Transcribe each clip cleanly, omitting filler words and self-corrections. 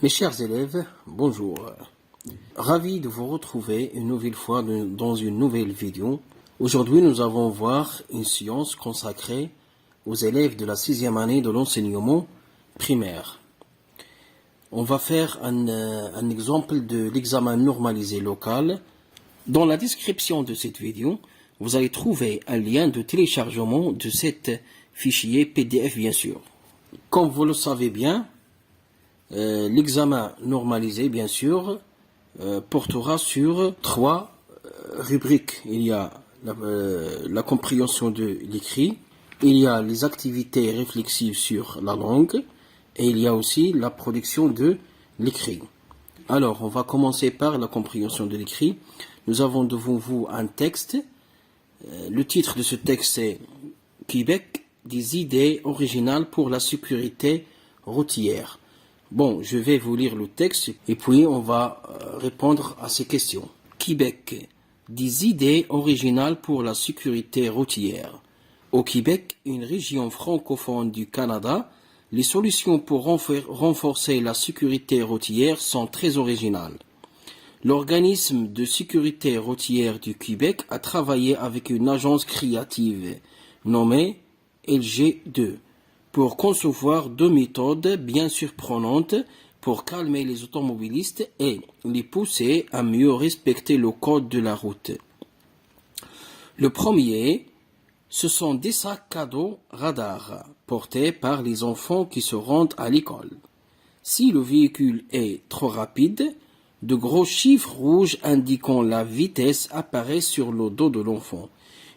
Mes chers élèves, bonjour. Ravi de vous retrouver une nouvelle fois dans une nouvelle vidéo. Aujourd'hui, nous allons voir une séance consacrée aux élèves de la 6e année de l'enseignement primaire. On va faire un exemple de l'examen normalisé local. Dans la description de cette vidéo, vous allez trouver un lien de téléchargement de cet fichier PDF, bien sûr. Comme vous le savez bien, l'examen normalisé, bien sûr, portera sur 3 rubriques. Il y a la compréhension de l'écrit, il y a les activités réflexives sur la langue, et il y a aussi la production de l'écrit. Alors, on va commencer par la compréhension de l'écrit. Nous avons devant vous un texte. Le titre de ce texte est « Québec, des idées originales pour la sécurité routière ». Bon, je vais vous lire le texte et puis on va répondre à ces questions. Québec, des idées originales pour la sécurité routière. Au Québec, une région francophone du Canada, les solutions pour renforcer la sécurité routière sont très originales. L'organisme de sécurité routière du Québec a travaillé avec une agence créative nommée LG2 pour concevoir 2 méthodes bien surprenantes pour calmer les automobilistes et les pousser à mieux respecter le code de la route. Le premier, ce sont des sacs à dos radars portés par les enfants qui se rendent à l'école. Si le véhicule est trop rapide, de gros chiffres rouges indiquant la vitesse apparaissent sur le dos de l'enfant.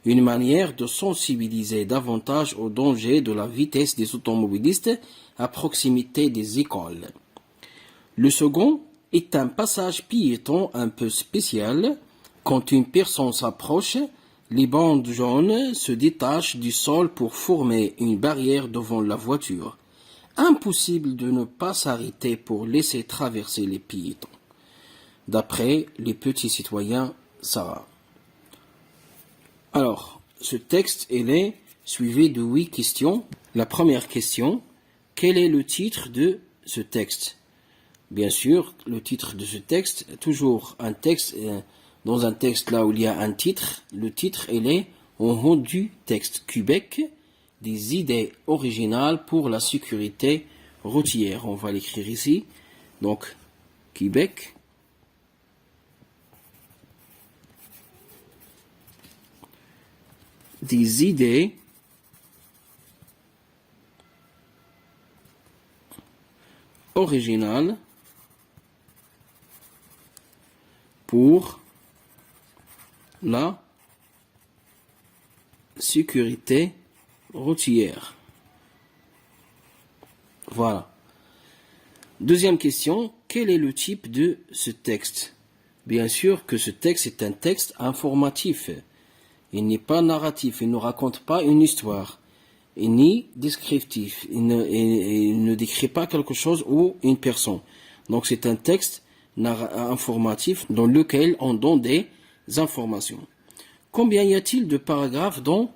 Une manière de sensibiliser davantage au danger de la vitesse des automobilistes à proximité des écoles. Le second est un passage piéton un peu spécial. Quand une personne s'approche, les bandes jaunes se détachent du sol pour former une barrière devant la voiture. Impossible de ne pas s'arrêter pour laisser traverser les piétons. D'après les petits citoyens Sarah. Alors, ce texte est suivi de 8 questions. La première question, quel est le titre de ce texte? Bien sûr, le titre de ce texte, toujours un texte, dans un texte là où il y a un titre, le titre est en haut du texte. Québec, des idées originales pour la sécurité routière. On va l'écrire ici. Donc, Québec. Des idées originales pour la sécurité routière. Voilà. Deuxième question, quel est le type de ce texte? Bien sûr que ce texte est un texte informatif. Il n'est pas narratif, il ne raconte pas une histoire, ni descriptif, il ne décrit pas quelque chose ou une personne. Donc c'est un texte informatif dans lequel on donne des informations. Combien y a-t-il de paragraphes dans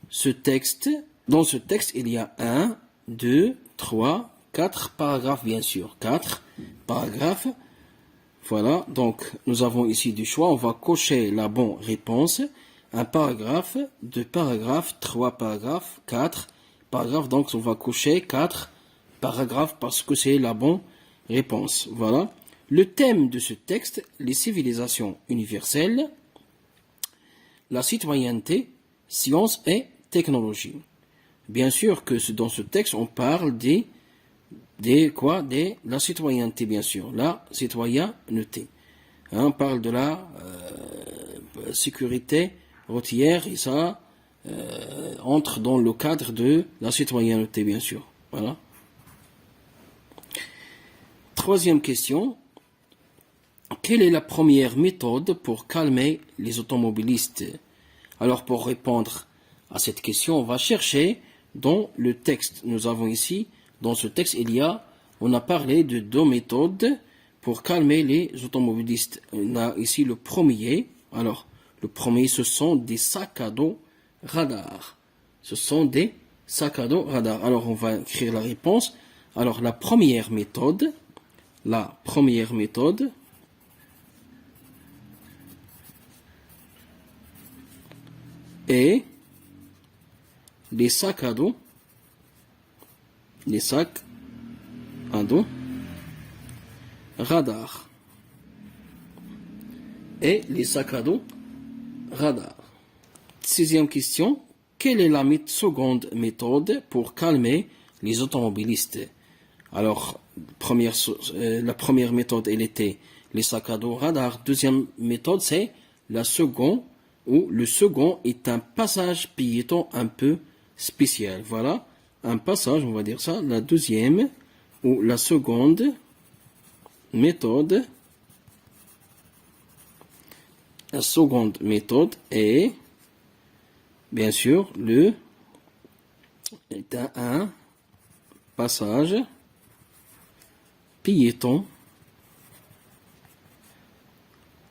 ce texte? Dans ce texte, il y a 1, 2, 3, 4 paragraphes, bien sûr. 4 paragraphes. Voilà, donc nous avons ici du choix. On va cocher la bonne réponse. Un paragraphe, 2 paragraphes, 3 paragraphes, 4 paragraphes. Donc on va cocher 4 paragraphes parce que c'est la bonne réponse. Voilà. Le thème de ce texte, les civilisations universelles, la citoyenneté, science et technologie. Bien sûr que dans ce texte, on parle de la citoyenneté, bien sûr. La citoyenneté. On parle de la sécurité routière et ça entre dans le cadre de la citoyenneté, bien sûr. Voilà. Troisième question. Quelle est la première méthode pour calmer les automobilistes? Alors, pour répondre à cette question, on va chercher dans le texte. Nous avons ici, dans ce texte, on a parlé de 2 méthodes pour calmer les automobilistes. On a ici le premier. Alors, le premier, ce sont des sacs à dos radars. Ce sont des sacs à dos radars. Alors, on va écrire la réponse. Alors, la première méthode, la première méthode et les sacs à dos, radar et les sacs à dos radar. Sixième question, quelle est la seconde méthode pour calmer les automobilistes? Alors, la première méthode, elle était les sacs à dos radar. Deuxième méthode, c'est la seconde, où le second est un passage piéton un peu spécial. Voilà, un passage, on va dire ça. La deuxième, ou la seconde méthode, est, bien sûr, est un passage piéton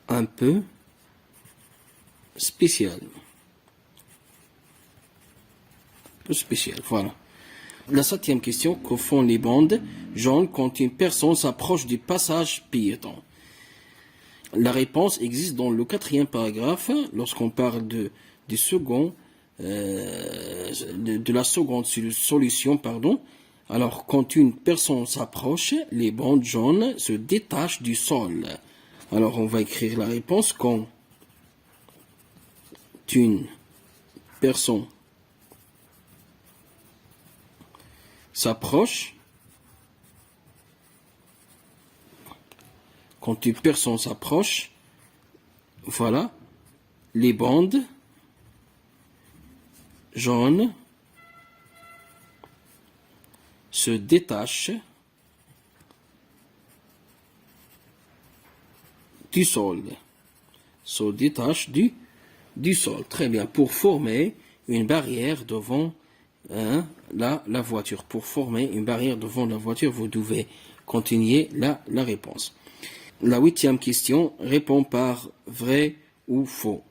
un peu spécial. Voilà. La septième question, que font les bandes jaunes quand une personne s'approche du passage piéton? La réponse existe dans le quatrième paragraphe, lorsqu'on parle de la seconde solution, pardon. Alors, quand une personne s'approche, les bandes jaunes se détachent du sol. Alors, on va écrire la réponse quand une personne s'approche, voilà, les bandes jaunes se détachent du sol. Du sol. Très bien. Pour former une barrière devant la voiture. Pour former une barrière devant la voiture, vous devez continuer la réponse. La huitième question répond par vrai ou faux.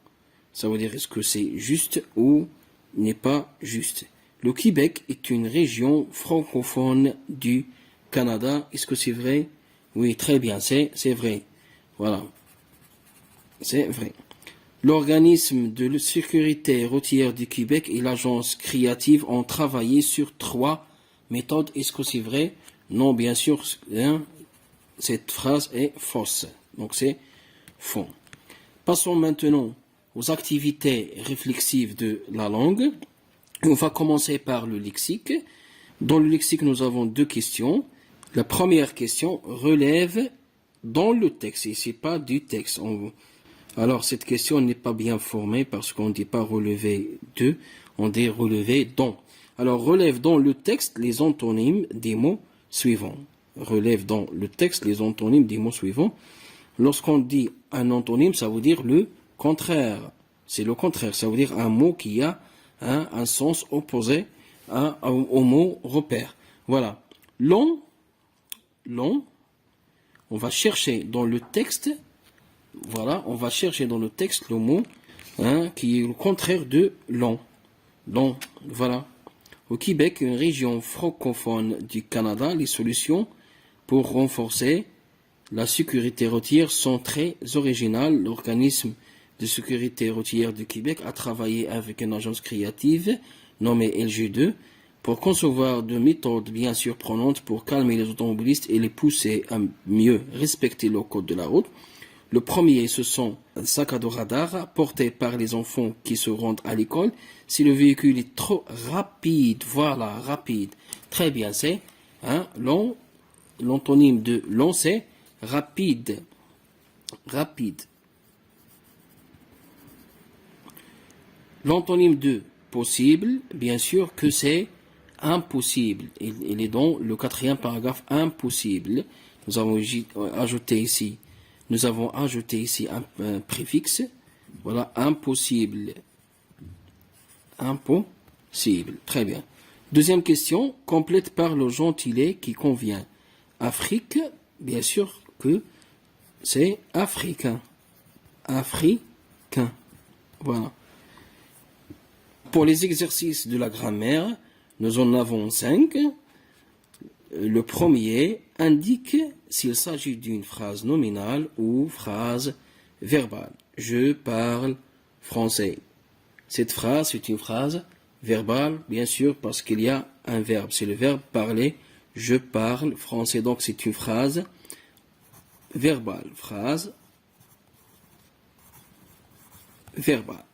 Ça veut dire est-ce que c'est juste ou n'est pas juste. Le Québec est une région francophone du Canada. Est-ce que c'est vrai? Oui, très bien, c'est vrai. Voilà. C'est vrai. L'organisme de sécurité routière du Québec et l'agence créative ont travaillé sur 3 méthodes. Est-ce que c'est vrai? Non, bien sûr, cette phrase est fausse. Donc c'est faux. Passons maintenant aux activités réflexives de la langue. On va commencer par le lexique. Dans le lexique, nous avons 2 questions. La première question relève dans le texte, et c'est pas du texte. Alors, cette question n'est pas bien formée parce qu'on ne dit pas relever de, on dit relever dans. Alors, relève dans le texte les antonymes des mots suivants. Relève dans le texte les antonymes des mots suivants. Lorsqu'on dit un antonyme, ça veut dire le contraire. C'est le contraire. Ça veut dire un mot qui a un sens opposé au mot repère. Voilà. Long, on va chercher dans le texte. Voilà, on va chercher dans le texte le mot qui est le contraire de long. Long, voilà. Au Québec, une région francophone du Canada, les solutions pour renforcer la sécurité routière sont très originales. L'organisme de sécurité routière du Québec a travaillé avec une agence créative nommée LG2 pour concevoir de méthodes bien surprenantes pour calmer les automobilistes et les pousser à mieux respecter le code de la route. Le premier, ce sont un sac à dos radar porté par les enfants qui se rendent à l'école. Si le véhicule est trop rapide, voilà, rapide. Très bien, c'est long. L'antonyme de long, c'est rapide. Rapide. L'antonyme de possible, bien sûr que c'est impossible. Il est dans le quatrième paragraphe, impossible. Nous avons ajouté ici un préfixe. Voilà, impossible. Impossible. Très bien. Deuxième question, complète par le gentilé qui convient. Afrique, bien sûr que c'est africain. Africain. Voilà. Pour les exercices de la grammaire, nous en avons 5. Le premier indique s'il s'agit d'une phrase nominale ou phrase verbale. Je parle français. Cette phrase, c'est une phrase verbale, bien sûr, parce qu'il y a un verbe. C'est le verbe parler. Je parle français. Donc, c'est une phrase verbale. Phrase verbale.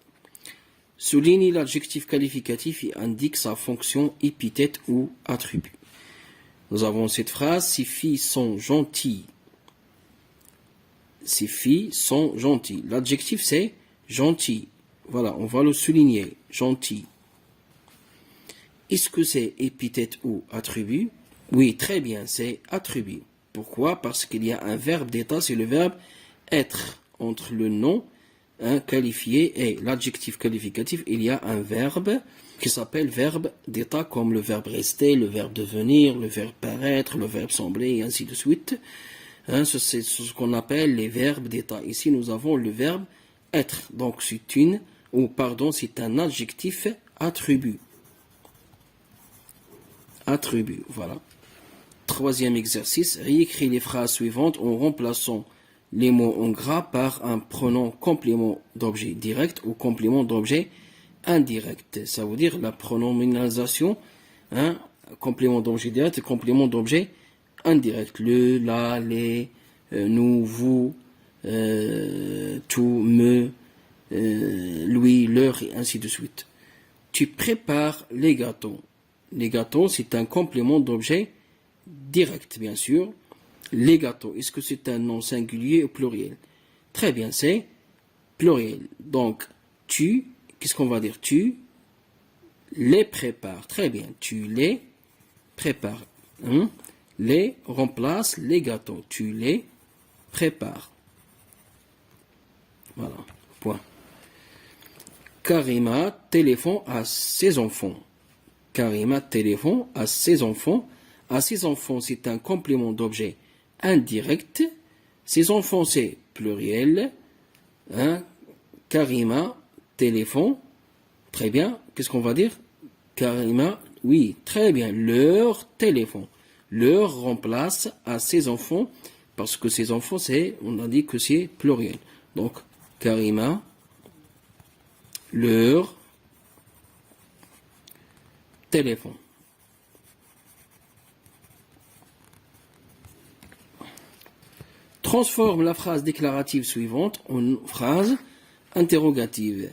Souligne l'adjectif qualificatif et indique sa fonction, épithète ou attribut. Nous avons cette phrase, ces filles sont gentilles. Ces filles sont gentilles. L'adjectif c'est gentil. Voilà, on va le souligner. Gentil. Est-ce que c'est épithète ou attribut? Oui, très bien, c'est attribut. Pourquoi? Parce qu'il y a un verbe d'état, c'est le verbe être. Entre le nom qualifié et l'adjectif qualificatif, il y a un verbe qui s'appelle verbe d'état, comme le verbe rester, le verbe devenir, le verbe paraître, le verbe sembler, et ainsi de suite. C'est ce qu'on appelle les verbes d'état. Ici, nous avons le verbe être. Donc, c'est un adjectif attribut. Attribut, voilà. Troisième exercice, réécris les phrases suivantes en remplaçant les mots en gras par un pronom complément d'objet direct ou complément d'objet indirect. Ça veut dire la pronominalisation, complément d'objet direct et complément d'objet indirect. Le, la, les, nous, vous, tout, me, lui, leur, et ainsi de suite. Tu prépares les gâteaux. Les gâteaux, c'est un complément d'objet direct, bien sûr. Les gâteaux, est-ce que c'est un nom singulier ou pluriel? Très bien, c'est pluriel. Donc, qu'est-ce qu'on va dire? Tu les prépares. Très bien, tu les prépares. Les remplace les gâteaux. Tu les prépares. Voilà, point. Karima téléphone à ses enfants. Karima téléphone à ses enfants. À ses enfants, c'est un complément d'objet indirect. Ses enfants, c'est pluriel. Karima téléphone. Très bien. Qu'est-ce qu'on va dire? Karima, oui, très bien. Leur téléphone. Leur remplace à ses enfants, parce que ses enfants, on a dit que c'est pluriel. Donc, Karima, leur téléphone. Transforme la phrase déclarative suivante en phrase interrogative.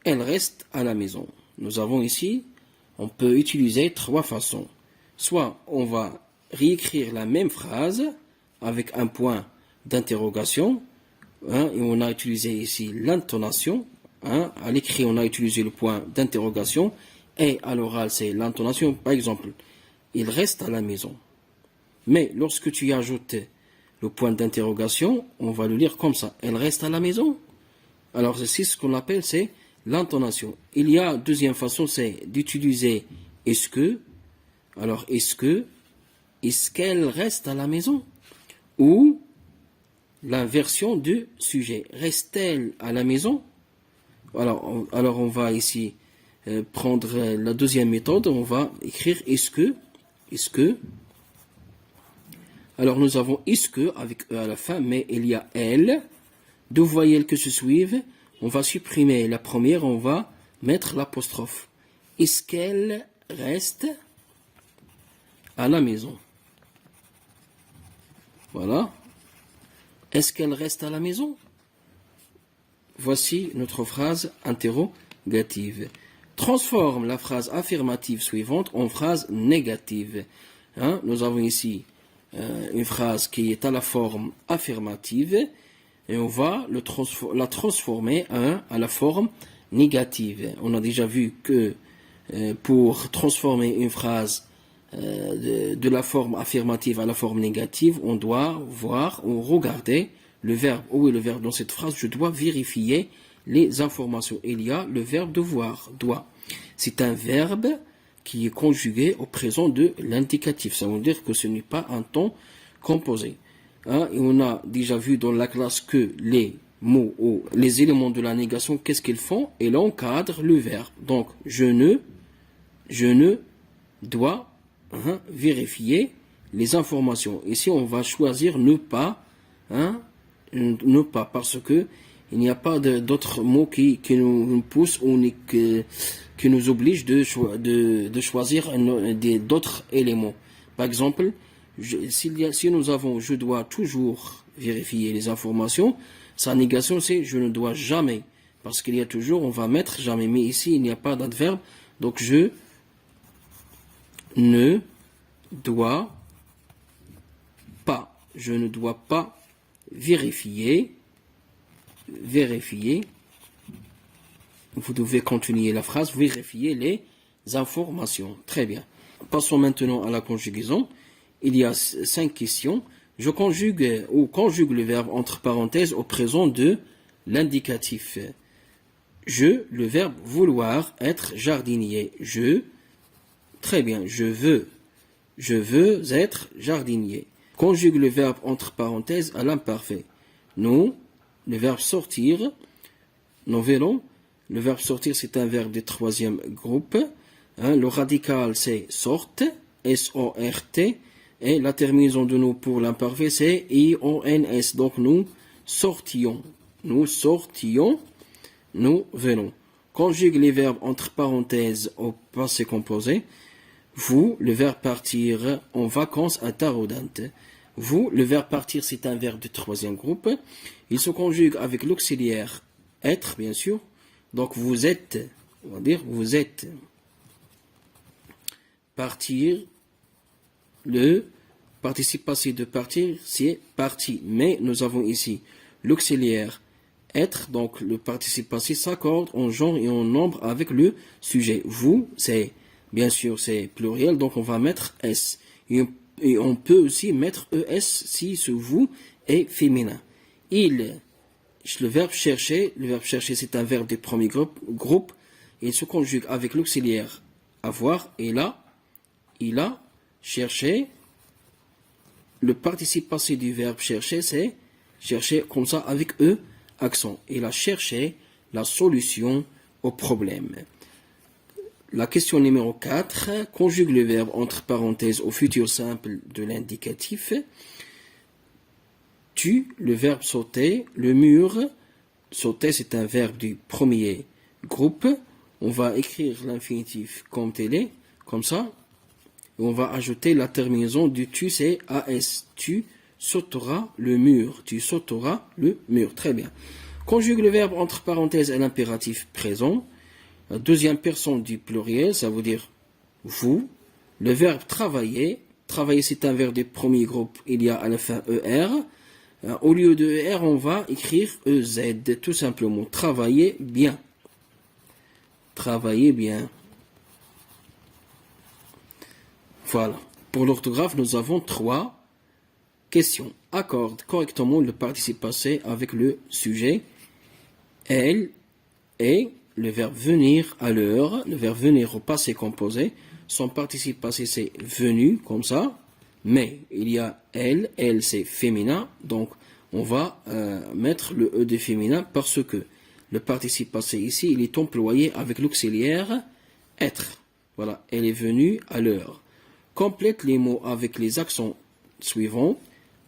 Elle reste à la maison. Nous avons ici, on peut utiliser trois façons. Soit on va réécrire la même phrase avec un point d'interrogation, et on a utilisé ici l'intonation. À l'écrit, on a utilisé le point d'interrogation, et à l'oral, c'est l'intonation. Par exemple, il reste à la maison. Mais lorsque tu ajoutes le point d'interrogation, on va le lire comme ça. Elle reste à la maison. Alors, c'est ce qu'on appelle, c'est l'intonation. Il y a deuxième façon, c'est d'utiliser est-ce que. Alors, est-ce qu'elle reste à la maison? Ou l'inversion du sujet. Reste-t-elle à la maison? Alors, on va ici prendre la deuxième méthode. On va écrire est-ce que. Alors, nous avons est-ce que avec E à la fin, mais il y a elle. Deux voyelles que se suivent. On va supprimer la première, on va mettre l'apostrophe. Est-ce qu'elle reste à la maison? Voilà. Est-ce qu'elle reste à la maison? Voici notre phrase interrogative. Transforme la phrase affirmative suivante en phrase négative. Nous avons ici une phrase qui est à la forme affirmative et on va la transformer à la forme négative. On a déjà vu que pour transformer une phrase de la forme affirmative à la forme négative, on doit voir ou regarder le verbe. Où est le verbe dans cette phrase? Je dois vérifier les informations. Il y a le verbe devoir, doit. C'est un verbe qui est conjugué au présent de l'indicatif. Ça veut dire que ce n'est pas un temps composé. Et on a déjà vu dans la classe que les mots ou les éléments de la négation, qu'est-ce qu'ils font? Ils encadrent le verbe. Donc, je ne dois vérifier les informations. Ici, on va choisir ne pas, ne pas, parce que il n'y a pas d'autres mots qui nous poussent ou qui nous obligent de choisir d'autres éléments. Par exemple, si nous avons je dois toujours vérifier les informations, sa négation c'est je ne dois jamais. Parce qu'il y a toujours, on va mettre jamais. Mais ici, il n'y a pas d'adverbe. Donc, je ne dois pas. Je ne dois pas vérifier. Vous devez continuer la phrase. Vérifier les informations. Très bien. Passons maintenant à la conjugaison. Il y a 5 questions. Je conjugue ou conjugue le verbe entre parenthèses au présent de l'indicatif. Je, le verbe vouloir, être jardinier. Je, très bien, je veux être jardinier. Conjugue le verbe entre parenthèses à l'imparfait. Nous, le verbe sortir, nous verrons. Le verbe sortir, c'est un verbe de troisième groupe. Le radical, c'est sorte, S-O-R-T. Et la terminaison de nous pour l'imparfait, c'est I-O-N-S. Donc nous sortions. Nous sortions. Nous venons. Conjugue les verbes entre parenthèses au passé composé. Vous, le verbe partir en vacances à Taroudante. Vous, le verbe partir, c'est un verbe de troisième groupe. Il se conjugue avec l'auxiliaire être, bien sûr. Donc vous êtes, on va dire, vous êtes. Partir, le participe passé de partir, c'est parti. Mais nous avons ici l'auxiliaire être, donc le participe passé s'accorde en genre et en nombre avec le sujet. Vous, c'est, bien sûr, c'est pluriel, donc on va mettre S. Et on peut aussi mettre ES si ce vous est féminin. Il, le verbe chercher c'est un verbe du premier groupe, il se conjugue avec l'auxiliaire avoir, et là, il a cherché, le participe passé du verbe chercher, c'est chercher comme ça avec E, accent. Il a cherché la solution au problème. La question numéro 4, conjugue le verbe entre parenthèses au futur simple de l'indicatif. Tu, le verbe sauter, le mur, sauter c'est un verbe du premier groupe. On va écrire l'infinitif comme tel est, comme ça. Et on va ajouter la terminaison du tu, c'est AS. Tu sauteras le mur. Tu sauteras le mur. Très bien. Conjugue le verbe entre parenthèses à l'impératif présent. La deuxième personne du pluriel, ça veut dire vous. Le verbe travailler. Travailler, c'est un verbe du premier groupe. Il y a à la fin ER. Au lieu de ER, on va écrire EZ. Tout simplement. Travailler bien. Travailler bien. Voilà. Pour l'orthographe, nous avons 3 questions. Accorde correctement le participe passé avec le sujet. Elle et le verbe venir à l'heure. Le verbe venir au passé composé. Son participe passé c'est venu, comme ça. Mais il y a elle c'est féminin. Donc on va mettre le E de féminin parce que le participe passé ici, il est employé avec l'auxiliaire être. Voilà, elle est venue à l'heure. Complète les mots avec les accents suivants.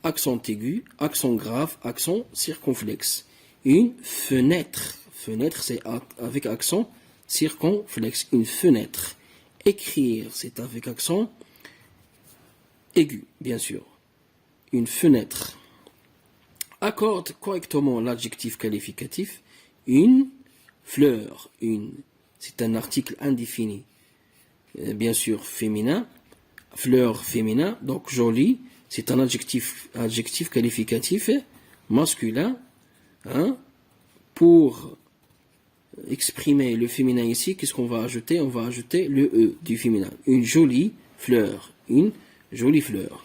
Accent aigu, accent grave, accent circonflexe. Une fenêtre. Fenêtre, c'est avec accent circonflexe. Une fenêtre. Écrire, c'est avec accent aigu, bien sûr. Une fenêtre. Accorde correctement l'adjectif qualificatif. Une fleur. Une, c'est un article indéfini. Bien sûr, féminin. Fleur féminin, donc joli. C'est un adjectif qualificatif masculin. Pour exprimer le féminin ici, qu'est-ce qu'on va ajouter? On va ajouter le E du féminin. Une jolie fleur. Une jolie fleur.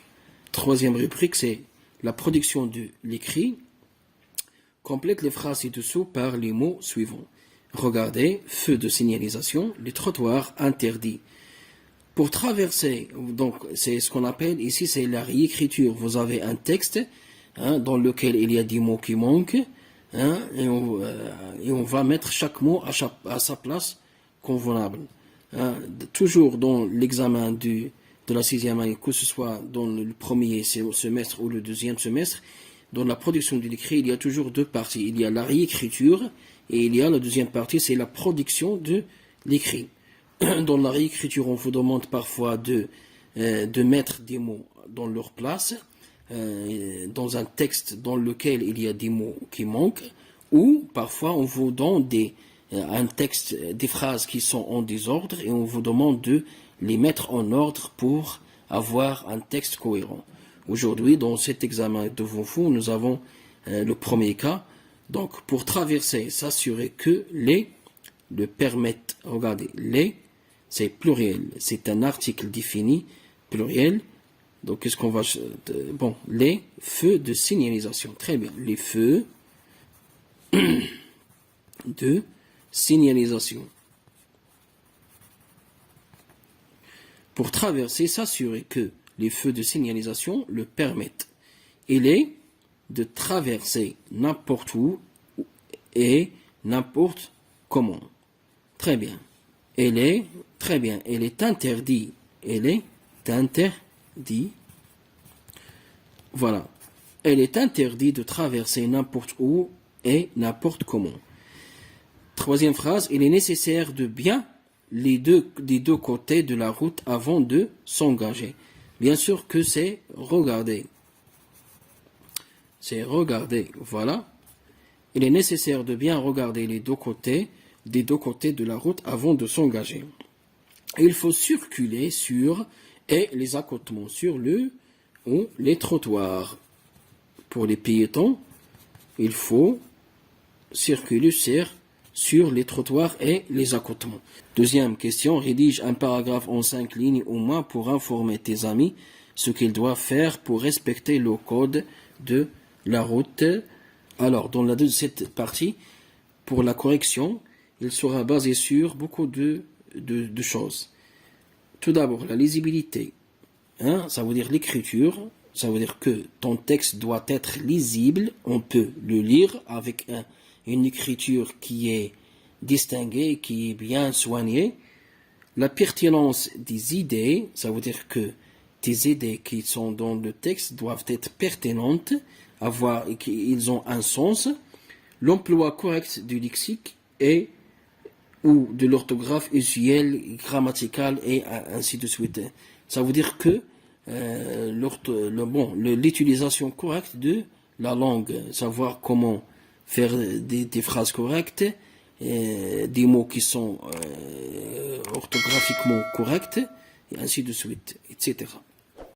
Troisième rubrique, c'est la production de l'écrit. Complète les phrases ci-dessous par les mots suivants. Regardez, feu de signalisation, les trottoirs interdits. Pour traverser, donc c'est ce qu'on appelle ici, c'est la réécriture. Vous avez un texte dans lequel il y a des mots qui manquent, et on va mettre chaque mot à sa place convenable. Toujours dans l'examen de de la sixième année, que ce soit dans le premier semestre ou le deuxième semestre, dans la production de l'écrit, il y a toujours deux parties. Il y a la réécriture et il y a la deuxième partie, c'est la production de l'écrit. Dans la réécriture, on vous demande parfois de mettre des mots dans leur place, dans un texte dans lequel il y a des mots qui manquent, ou parfois on vous donne un texte, des phrases qui sont en désordre et on vous demande de les mettre en ordre pour avoir un texte cohérent. Aujourd'hui, dans cet examen devant vous, nous avons le premier cas. Donc, pour traverser, s'assurer que les le permettent. Regardez, les, c'est pluriel. C'est un article défini, pluriel. Donc, qu'est-ce qu'on va... Bon, les feux de signalisation. Très bien. Les feux de signalisation. Pour traverser, s'assurer que les feux de signalisation le permettent. Il est de traverser n'importe où et n'importe comment. Très bien. Elle est, très bien, elle est interdit. Elle est interdit. Deux de traverser n'importe où et n'importe comment. Troisième phrase, il est nécessaire de bien des deux côtés de la route avant de s'engager. Bien sûr que c'est regarder. C'est regarder, voilà. Il est nécessaire de bien regarder des deux côtés de la route avant de s'engager. Il faut circuler sur et les accotements sur les trottoirs. Pour les piétons, il faut circuler sur les trottoirs et les accotements. Deuxième question, rédige un paragraphe en 5 lignes au moins pour informer tes amis ce qu'ils doivent faire pour respecter le code de la route. Alors, dans cette partie, pour la correction, il sera basé sur beaucoup de choses. Tout d'abord, la lisibilité. Ça veut dire l'écriture. Ça veut dire que ton texte doit être lisible. On peut le lire avec une écriture qui est distinguée, qui est bien soignée. La pertinence des idées. Ça veut dire que tes idées qui sont dans le texte doivent être pertinentes, qu'ils ont un sens. L'emploi correct du lexique ou de l'orthographe usuelle, grammaticale et ainsi de suite. Ça veut dire que l'utilisation correcte de la langue, savoir comment faire des phrases correctes, des mots qui sont orthographiquement corrects, et ainsi de suite, etc.